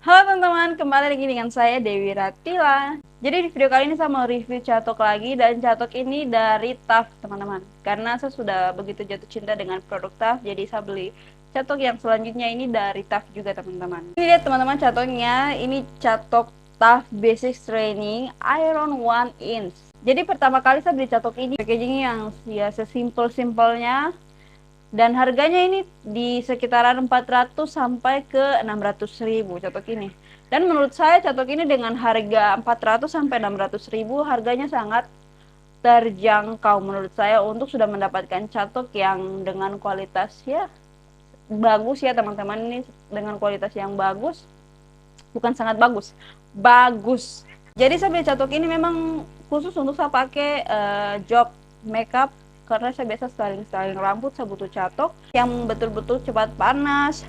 Halo teman-teman, kembali lagi dengan saya Dewi Ratila. Jadi di video kali ini saya mau review catok lagi, dan catok ini dari TAF teman-teman. Karena saya sudah begitu jatuh cinta dengan produk TAF, jadi saya beli catok yang selanjutnya ini dari TAF juga teman-teman. Ini lihat teman-teman catoknya, ini catok TAF Basic Training Iron 1 inch. Jadi pertama kali saya beli catok ini, packagingnya yang ya sesimpel-simpelnya. Dan harganya ini di sekitaran 400 sampai ke 600.000 catok ini. Dan menurut saya catok ini dengan harga 400 sampai 600.000 harganya sangat terjangkau menurut saya untuk sudah mendapatkan catok yang dengan kualitas ya bagus ya teman-teman. Ini dengan kualitas yang bagus, bukan sangat bagus, bagus. Jadi saya beli catok ini memang khusus untuk saya pakai job makeup, karena saya biasa styling rambut. Saya butuh catok yang betul-betul cepat panas,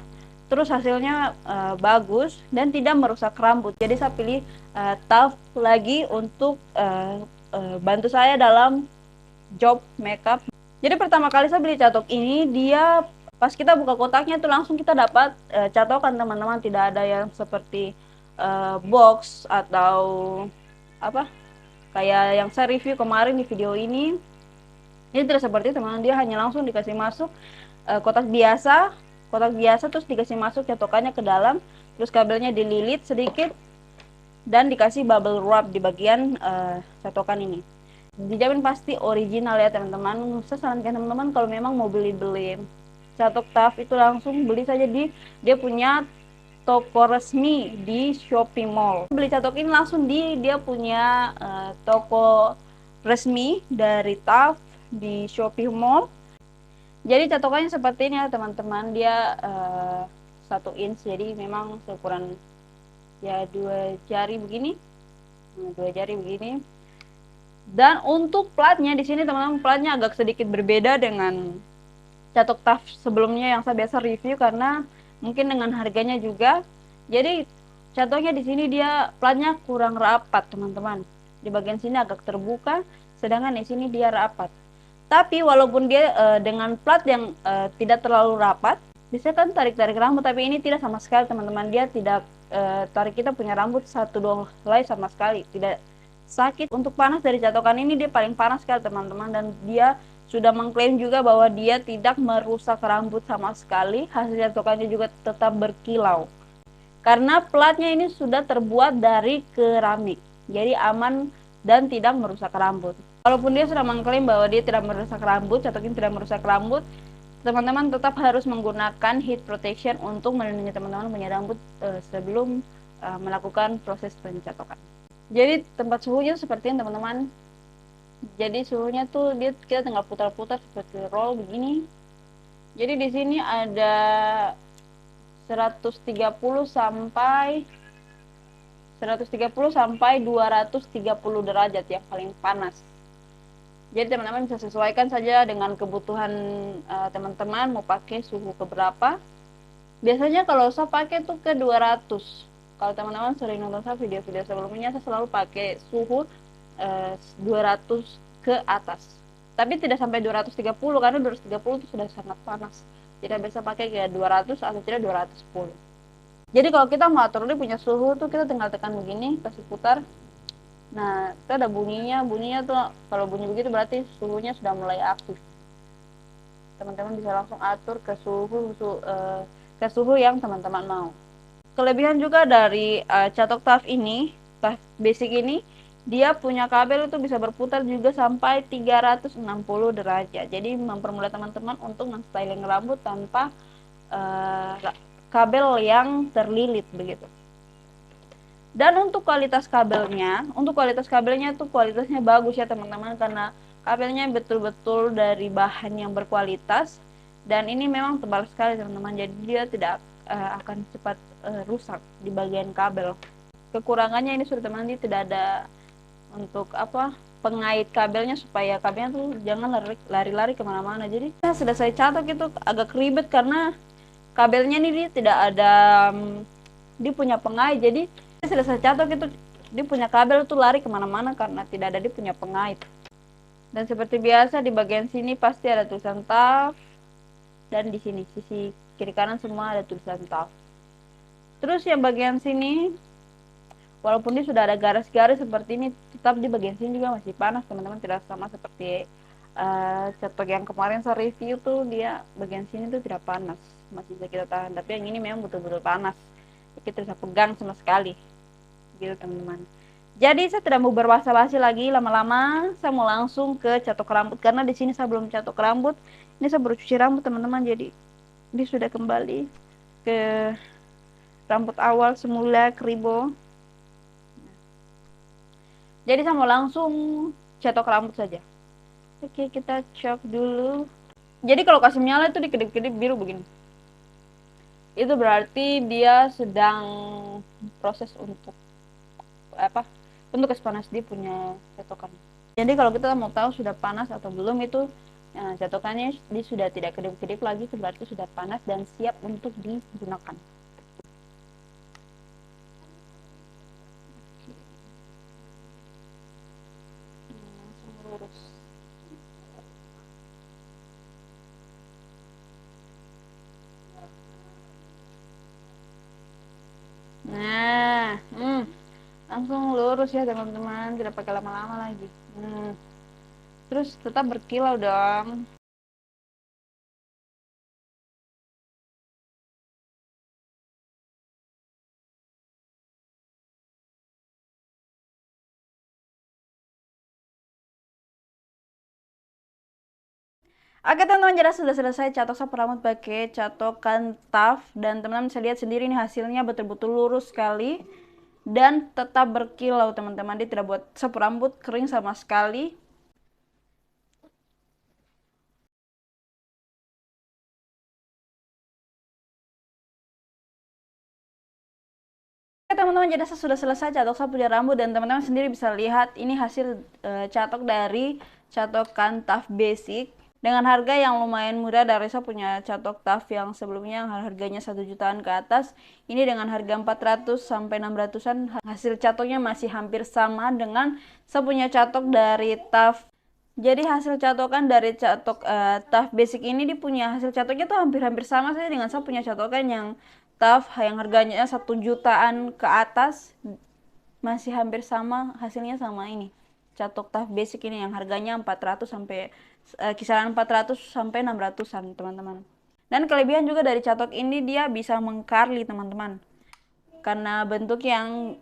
terus hasilnya bagus dan tidak merusak rambut. Jadi saya pilih TAF lagi untuk bantu saya dalam job makeup. Jadi pertama kali saya beli catok ini, dia pas kita buka kotaknya tuh langsung kita dapat catokan teman-teman. Tidak ada yang seperti box atau apa kayak yang saya review kemarin di video ini. Ini tidak seperti itu teman-teman, dia hanya langsung dikasih masuk kotak biasa terus dikasih masuk catokannya ke dalam, terus kabelnya dililit sedikit dan dikasih bubble wrap di bagian catokan ini. Dijamin pasti original ya teman-teman. Saya sarankan teman-teman kalau memang mau beli catok TAF itu langsung beli saja di dia punya toko resmi di Shopee Mall. Beli catok ini langsung di dia punya toko resmi dari TAF di Shopee Mall. Jadi catokannya seperti ini ya teman-teman, dia 1 inch, jadi memang seukuran ya 2 jari begini, 2 jari begini. Dan untuk platnya di sini teman-teman, platnya agak sedikit berbeda dengan catok TAF sebelumnya yang saya biasa review, karena mungkin dengan harganya juga. Jadi catoknya di sini dia platnya kurang rapat teman-teman. Di bagian sini agak terbuka, sedangkan di sini dia rapat. Tapi walaupun dia dengan plat yang tidak terlalu rapat, bisa kan tarik-tarik rambut, tapi ini tidak sama sekali teman-teman. Dia tidak tarik kita punya rambut satu dua helai sama sekali, tidak sakit. Untuk panas dari catokan ini dia paling panas sekali teman-teman, dan dia sudah mengklaim juga bahwa dia tidak merusak rambut sama sekali. Hasil catokannya juga tetap berkilau karena platnya ini sudah terbuat dari keramik, jadi aman dan tidak merusak rambut. Walaupun dia sudah mengklaim bahwa dia tidak merusak rambut, catok ini tidak merusak rambut, teman-teman tetap harus menggunakan heat protection untuk melindungi teman-teman punya rambut sebelum melakukan proses pencatokan. Jadi tempat suhunya seperti ini teman-teman. Jadi suhunya tuh dia kita tinggal putar-putar seperti roll begini. Jadi di sini ada 130 sampai 230 derajat yang paling panas. Jadi teman-teman bisa sesuaikan saja dengan kebutuhan teman-teman mau pakai suhu ke berapa. Biasanya kalau saya pakai tuh ke 200. Kalau teman-teman sering nonton saya video-video sebelumnya, saya selalu pakai suhu 200 ke atas. Tapi tidak sampai 230 karena 230 itu sudah sangat panas. Tidak bisa pakai kayak 200 atau tidak 210. Jadi kalau kita mau atur dia punya suhu tuh kita tinggal tekan begini, kasih putar. Nah, itu ada bunyinya tuh kalau bunyi begitu berarti suhunya sudah mulai aktif. Teman-teman bisa langsung atur ke suhu yang teman-teman mau. Kelebihan juga dari catok TAF ini, TAF basic ini, dia punya kabel itu bisa berputar juga sampai 360 derajat. Jadi mempermudah teman-teman untuk men-styling rambut tanpa kabel yang terlilit begitu. Dan untuk kualitas kabelnya tuh kualitasnya bagus ya teman-teman, karena kabelnya betul-betul dari bahan yang berkualitas, dan ini memang tebal sekali teman-teman, jadi dia tidak akan cepat rusak di bagian kabel. Kekurangannya ini sudah teman-teman, tidak ada untuk pengait kabelnya supaya kabelnya tuh jangan lari-lari kemana-mana. Jadi sudah saya catat itu agak ribet karena kabelnya ini dia tidak ada dia punya pengait. Jadi sudah saya catat itu dia punya kabel tuh lari kemana-mana karena tidak ada dia punya pengait. Dan seperti biasa di bagian sini pasti ada tulisan TAF, dan di sini sisi kiri kanan semua ada tulisan TAF. Terus yang bagian sini, walaupun dia sudah ada garis-garis seperti ini, tetap di bagian sini juga masih panas teman-teman, tidak sama seperti catok yang kemarin saya review tuh, dia bagian sini tuh tidak panas, masih bisa kita tahan. Tapi yang ini memang betul-betul panas, kita bisa pegang sama sekali gitu teman-teman. Jadi saya tidak mau berbahasa-basi lagi lama-lama, saya mau langsung ke catok rambut karena di sini saya belum catok rambut. Ini saya baru cuci rambut teman-teman, jadi ini sudah kembali ke rambut awal semula kribo. Jadi saya mau langsung catok rambut saja. Oke, kita cok dulu. Jadi kalau kasih nyala itu dikedip-kedip biru begini, itu berarti dia sedang proses untuk apa, untuk es panas dia punya catokan. Jadi kalau kita mau tahu sudah panas atau belum itu catokannya dia sudah tidak kedip-kedip lagi, itu berarti sudah panas dan siap untuk digunakan. Langsung lurus. Nah, langsung lurus ya teman-teman, tidak pakai lama-lama lagi. Terus tetap berkilau dong. Oke teman-teman, jadi sudah selesai catok sapu rambut pakai catokan TAF, dan teman-teman bisa lihat sendiri nih hasilnya betul-betul lurus sekali dan tetap berkilau teman-teman. Dia tidak buat sapu rambut kering sama sekali. Oke teman-teman, jadi saya sudah selesai catok sapu rambut dan teman-teman sendiri bisa lihat ini hasil catok dari catokan TAF Basic dengan harga yang lumayan murah. Dari saya punya catok TAF yang sebelumnya harganya 1 jutaan ke atas, ini dengan harga 400 sampai 600-an, hasil catoknya masih hampir sama dengan saya punya catok dari TAF. Jadi hasil catokan dari catok TAF Basic ini dipunya hasil catoknya tuh hampir-hampir sama saja dengan saya punya catokan yang TAF yang harganya 1 jutaan ke atas, masih hampir sama hasilnya sama ini catok TAF Basic ini yang harganya 400 sampai kisaran 400 sampai 600-an teman-teman. Dan kelebihan juga dari catok ini, dia bisa mengcurly teman-teman, karena bentuk yang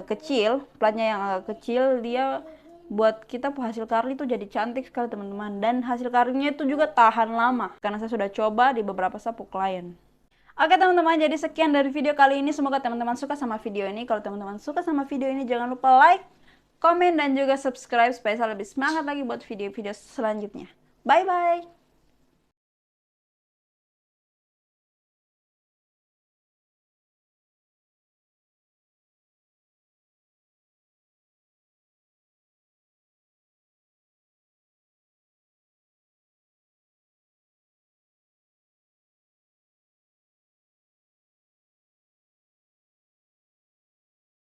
kecil, platnya yang agak kecil, dia buat kita hasil curly itu jadi cantik sekali teman-teman. Dan hasil curlynya itu juga tahan lama karena saya sudah coba di beberapa sapu klien. Oke teman-teman, jadi sekian dari video kali ini. Semoga teman-teman suka sama video ini. Kalau teman-teman suka sama video ini, jangan lupa like, komen, dan juga subscribe supaya saya lebih semangat lagi buat video-video selanjutnya. Bye-bye!